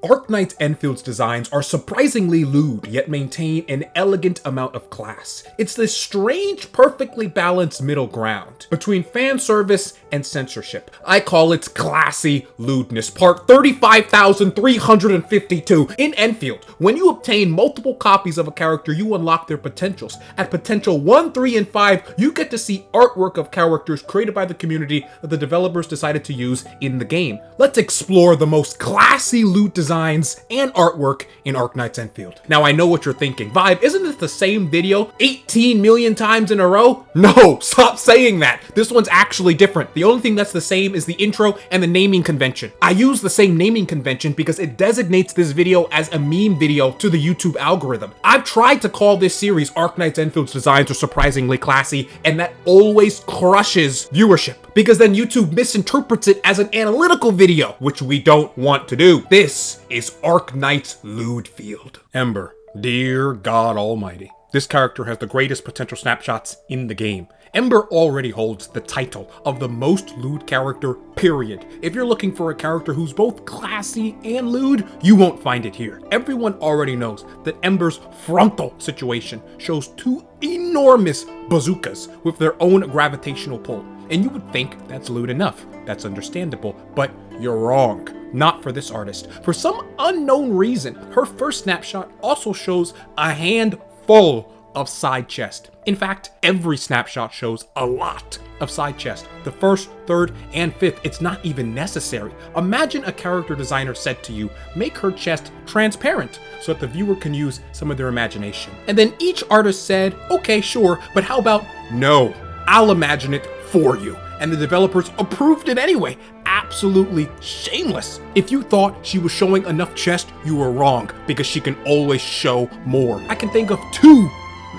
Arknights Endfield's designs are surprisingly lewd, yet maintain an elegant amount of class. It's this strange, perfectly balanced middle ground between fan service and censorship. I call it classy lewdness, part 35,352. In Enfield, when you obtain multiple copies of a character, you unlock their potentials. At potential 1, 3, and 5, you get to see artwork of characters created by the community that the developers decided to use in the game. Let's explore the most classy lewd designs and artwork in Arknights Endfield. Now I know what you're thinking. Vibe, isn't this the same video 18 million times in a row? No, stop saying that. This one's actually different. The only thing that's the same is the intro and the naming convention. I use the same naming convention because it designates this video as a meme video to the YouTube algorithm. I've tried to call this series Arknights Endfield's designs are surprisingly classy, and that always crushes viewership, because then YouTube misinterprets it as an analytical video, which we don't want to do. This is Arknights Lewdfield. Ember, dear God Almighty. This character has the greatest potential snapshots in the game. Ember already holds the title of the most lewd character, period. If you're looking for a character who's both classy and lewd, you won't find it here. Everyone already knows that Ember's frontal situation shows two enormous bazookas with their own gravitational pull. And you would think that's lewd enough. That's understandable, but you're wrong. Not for this artist. For some unknown reason, her first snapshot also shows a handful of side chest. In fact, every snapshot shows a lot of side chest. The first, third, and fifth, it's not even necessary. Imagine a character designer said to you, make her chest transparent so that the viewer can use some of their imagination. And then each artist said, okay, sure, but how about no, I'll imagine it for you. And the developers approved it anyway. Absolutely shameless. If you thought she was showing enough chest, you were wrong, because she can always show more. I can think of two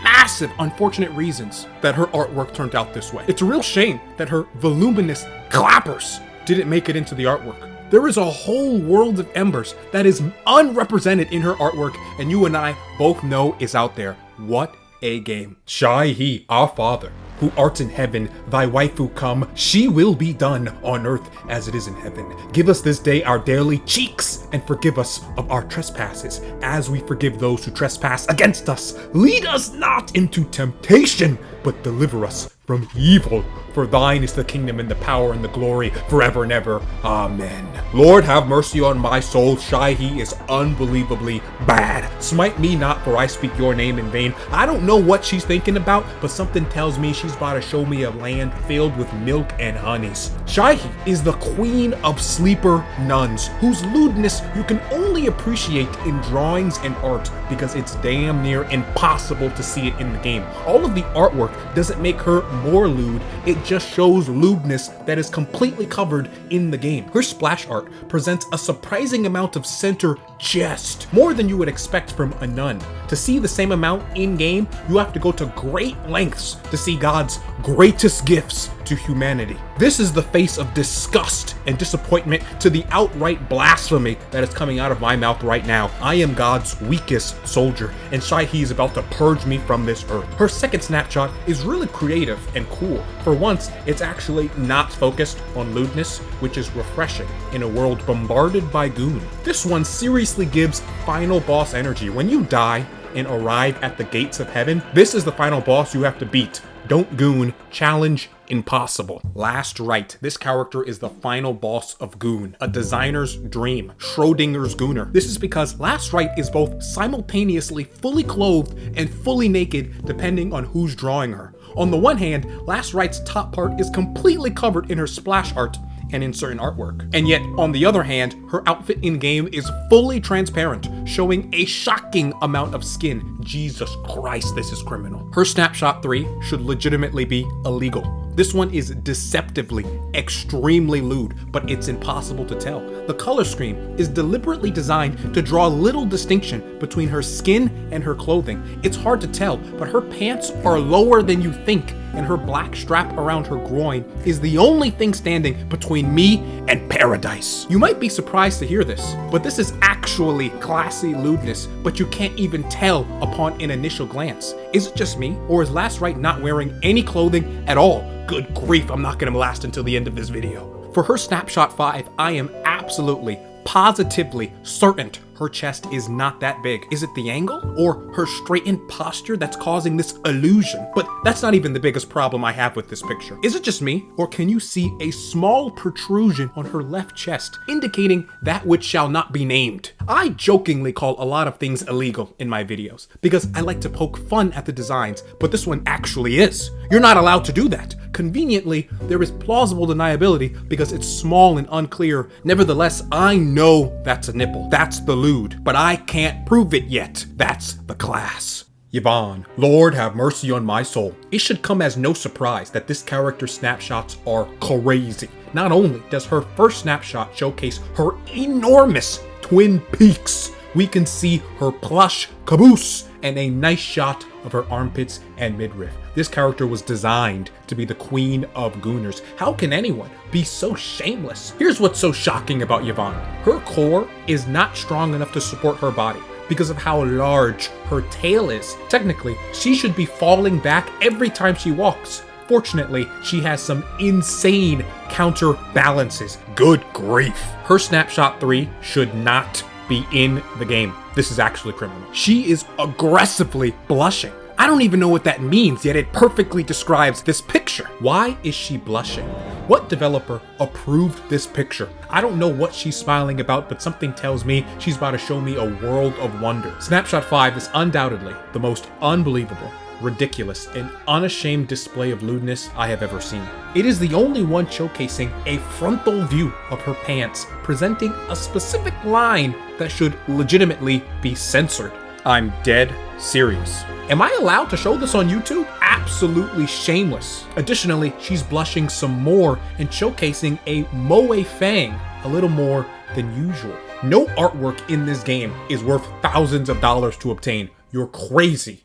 massive unfortunate reasons that her artwork turned out this way. It's a real shame that her voluminous clappers didn't make it into the artwork. There is a whole world of Embers that is unrepresented in her artwork, and you and I both know is out there. What a game. Shahi, our father, who art in heaven, thy waifu come, she will be done on earth as it is in heaven. Give us this day our daily cheeks, and forgive us of our trespasses, as we forgive those who trespass against us. Lead us not into temptation, but deliver us from evil. For thine is the kingdom and the power and the glory forever and ever. Amen. Lord, have mercy on my soul. Shahi is unbelievably bad. Smite me not, for I speak your name in vain. I don't know what she's thinking about, but something tells me she's about to show me a land filled with milk and honeys. Shahi is the queen of sleeper nuns, whose lewdness you can only appreciate in drawings and art, because it's damn near impossible to see it in the game. All of the artwork doesn't make her more lewd, it just shows lewdness that is completely covered in the game. Her splash art presents a surprising amount of center chest, more than you would expect from a nun. To see the same amount in game, you have to go to great lengths to see God's greatest gifts to humanity. This is the face of disgust and disappointment to the outright blasphemy that is coming out of my mouth right now. I am God's weakest soldier, and Shahi is about to purge me from this earth. Her second snapshot is really creative and cool. For once, it's actually not focused on lewdness, which is refreshing in a world bombarded by goon. This one seriously gives final boss energy. When you die and arrive at the gates of heaven, this is the final boss you have to beat. Don't goon, challenge impossible. Last Wright. This character is the final boss of Goon, a designer's dream, Schrodinger's Gooner. This is because Last Wright is both simultaneously fully clothed and fully naked depending on who's drawing her. On the one hand, Last Wright's top part is completely covered in her splash art and in certain artwork. And yet, on the other hand, her outfit in-game is fully transparent, showing a shocking amount of skin. Jesus Christ, this is criminal. Her snapshot 3 should legitimately be illegal. This one is deceptively, extremely lewd, but it's impossible to tell. The color scheme is deliberately designed to draw little distinction between her skin and her clothing. It's hard to tell, but her pants are lower than you think, and her black strap around her groin is the only thing standing between me and paradise. You might be surprised to hear this, but this is actually classy lewdness, but you can't even tell upon an initial glance. Is it just me, or is Last Wright not wearing any clothing at all? Good grief, I'm not gonna last until the end of this video. For her snapshot 5, I am absolutely positively certain her chest is not that big. Is it the angle or her straightened posture that's causing this illusion? But that's not even the biggest problem I have with this picture. Is it just me, or can you see a small protrusion on her left chest, indicating that which shall not be named? I jokingly call a lot of things illegal in my videos because I like to poke fun at the designs, but this one actually is. You're not allowed to do that. Conveniently, there is plausible deniability because it's small and unclear. Nevertheless, I know that's a nipple. That's the lewd, but I can't prove it yet. That's the class. Yvonne, Lord have mercy on my soul. It should come as no surprise that this character's snapshots are crazy. Not only does her first snapshot showcase her enormous twin peaks, we can see her plush caboose and a nice shot of her armpits and midriff. This character was designed to be the queen of gooners. How can anyone be so shameless? Here's what's so shocking about Yvonne. Her core is not strong enough to support her body because of how large her tail is. Technically, she should be falling back every time she walks. Fortunately, she has some insane counterbalances. Good grief. Her snapshot 3 should not be in the game. This is actually criminal. She is aggressively blushing. I don't even know what that means, yet it perfectly describes this picture. Why is she blushing? What developer approved this picture? I don't know what she's smiling about, but something tells me she's about to show me a world of wonder. Snapshot 5 is undoubtedly the most unbelievable, ridiculous, and unashamed display of lewdness I have ever seen. It is the only one showcasing a frontal view of her pants, presenting a specific line that should legitimately be censored. I'm dead serious. Am I allowed to show this on YouTube? Absolutely shameless. Additionally, she's blushing some more and showcasing a moe fang a little more than usual. No artwork in this game is worth thousands of dollars to obtain. You're crazy.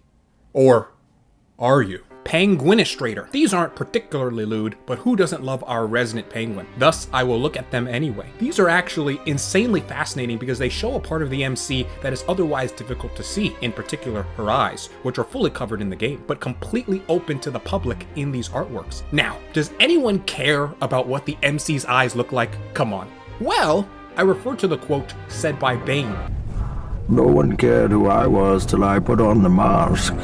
Or are you? Penguinistrator. These aren't particularly lewd, but who doesn't love our resident penguin? Thus, I will look at them anyway. These are actually insanely fascinating because they show a part of the MC that is otherwise difficult to see, in particular her eyes, which are fully covered in the game, but completely open to the public in these artworks. Now, does anyone care about what the MC's eyes look like? Come on. Well, I refer to the quote said by Bane. No one cared who I was till I put on the mask.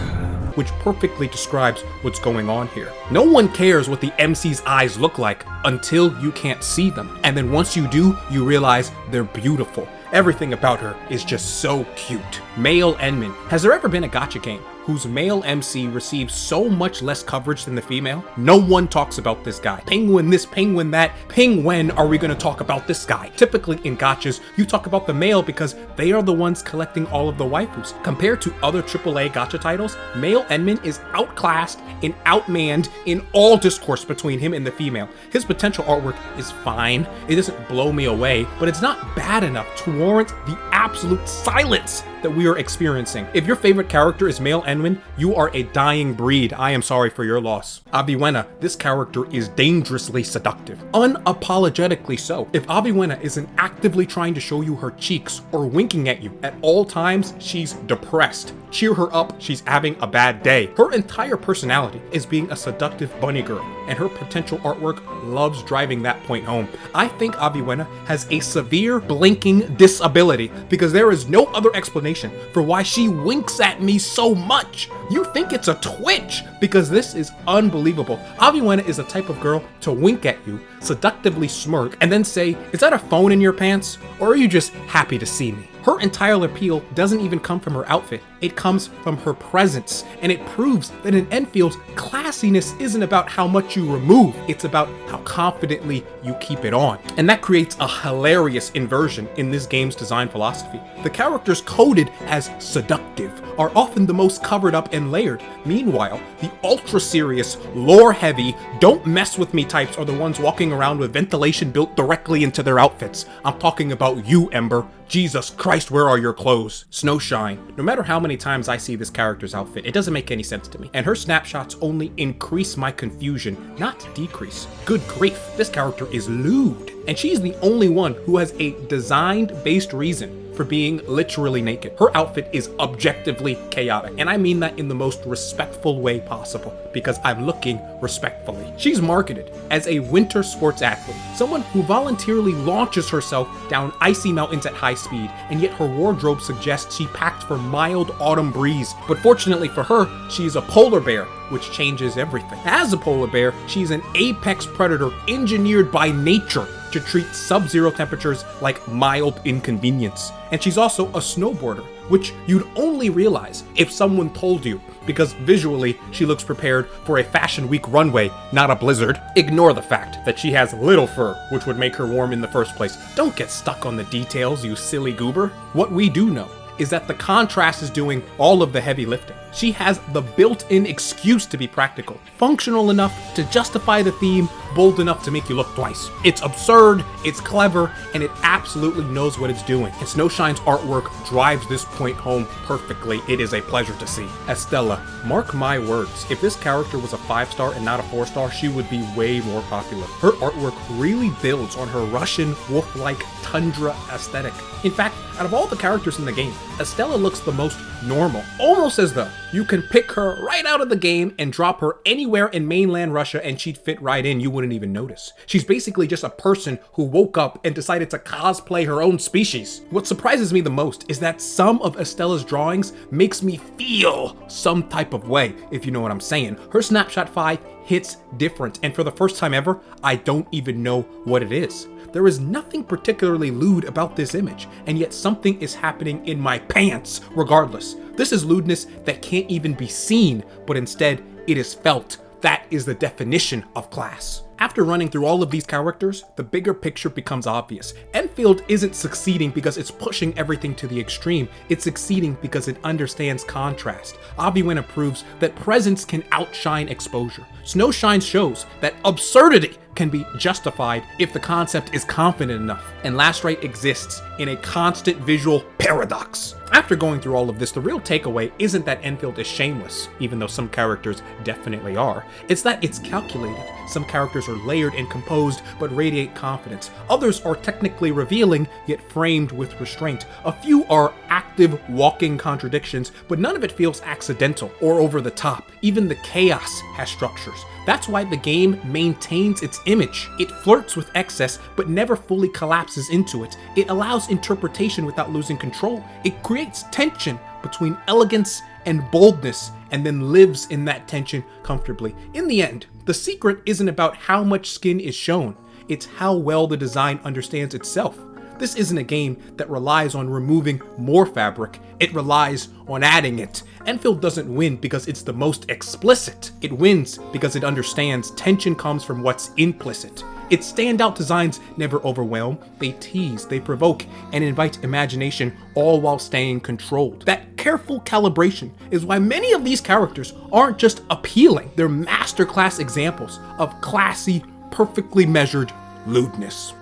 Which perfectly describes what's going on here. No one cares what the MC's eyes look like until you can't see them. And then once you do, you realize they're beautiful. Everything about her is just so cute. Male Endmin. Has there ever been a gacha game whose male MC receives so much less coverage than the female? No one talks about this guy. Penguin this, penguin that. When are we gonna talk about this guy? Typically in gachas, you talk about the male because they are the ones collecting all of the waifus. Compared to other AAA gacha titles, male Endmin is outclassed and outmanned in all discourse between him and the female. His potential artwork is fine. It doesn't blow me away, but it's not bad enough to warrant the absolute silence that we are experiencing. If your favorite character is male Endmin, you are a dying breed. I am sorry for your loss. Avywenna, this character is dangerously seductive. Unapologetically so. If Avywenna isn't actively trying to show you her cheeks or winking at you at all times, she's depressed. Cheer her up, she's having a bad day. Her entire personality is being a seductive bunny girl, and her potential artwork loves driving that point home. I think Avywenna has a severe blinking disability because there is no other explanation for why she winks at me so much. You think it's a twitch because this is unbelievable. Avywenna is the type of girl to wink at you, seductively smirk, and then say, "Is that a phone in your pants? Or are you just happy to see me?" Her entire appeal doesn't even come from her outfit. It comes from her presence, and it proves that in Enfield, classiness isn't about how much you remove, it's about how confidently you keep it on. And that creates a hilarious inversion in this game's design philosophy. The characters coded as seductive are often the most covered up and layered. Meanwhile, the ultra-serious, lore-heavy, don't mess with me types are the ones walking around with ventilation built directly into their outfits. I'm talking about you, Ember. Jesus Christ, where are your clothes? Snowshine. No matter how many times I see this character's outfit, it doesn't make any sense to me. And her snapshots only increase my confusion, not decrease. Good grief, this character is lewd. And she's the only one who has a design-based reason for being literally naked. Her outfit is objectively chaotic, and I mean that in the most respectful way possible, because I'm looking respectfully. She's marketed as a winter sports athlete, someone who voluntarily launches herself down icy mountains at high speed, and yet her wardrobe suggests she packed for mild autumn breeze. But fortunately for her, she's a polar bear, which changes everything. As a polar bear, she's an apex predator engineered by nature to treat sub-zero temperatures like mild inconvenience. And she's also a snowboarder, which you'd only realize if someone told you, because visually she looks prepared for a Fashion Week runway, not a blizzard. Ignore the fact that she has little fur, which would make her warm in the first place. Don't get stuck on the details, you silly goober. What we do know is that the contrast is doing all of the heavy lifting. She has the built-in excuse to be practical, functional enough to justify the theme, bold enough to make you look twice. It's absurd, it's clever, and it absolutely knows what it's doing. And Snowshine's artwork drives this point home perfectly. It is a pleasure to see. Estella, mark my words, if this character was a 5-star and not a 4-star, she would be way more popular. Her artwork really builds on her Russian wolf-like tundra aesthetic. In fact, out of all the characters in the game, Estella looks the most normal, almost as though you can pick her right out of the game and drop her anywhere in mainland Russia and she'd fit right in, you wouldn't even notice. She's basically just a person who woke up and decided to cosplay her own species. What surprises me the most is that some of Estella's drawings makes me feel some type of way, if you know what I'm saying. Her Snapshot 5 hits different, and for the first time ever, I don't even know what it is. There is nothing particularly lewd about this image, and yet something is happening in my pants regardless. This is lewdness that can't even be seen, but instead it is felt. That is the definition of class. After running through all of these characters, the bigger picture becomes obvious. Enfield isn't succeeding because it's pushing everything to the extreme, it's succeeding because it understands contrast. Avywenna proves that presence can outshine exposure. Snowshine shows that absurdity can be justified if the concept is confident enough, and Last Wright exists in a constant visual paradox. After going through all of this, the real takeaway isn't that Enfield is shameless, even though some characters definitely are. It's that it's calculated. Some characters are layered and composed, but radiate confidence. Others are technically revealing, yet framed with restraint. A few are active, walking contradictions, but none of it feels accidental or over the top. Even the chaos has structures. That's why the game maintains its image. It flirts with excess, but never fully collapses into it. It allows interpretation without losing control. It creates tension between elegance and boldness, and then lives in that tension comfortably. In the end, the secret isn't about how much skin is shown, it's how well the design understands itself. This isn't a game that relies on removing more fabric, it relies on adding it. Enfield doesn't win because it's the most explicit. It wins because it understands tension comes from what's implicit. Its standout designs never overwhelm, they tease, they provoke, and invite imagination, all while staying controlled. That careful calibration is why many of these characters aren't just appealing, they're masterclass examples of classy, perfectly measured lewdness.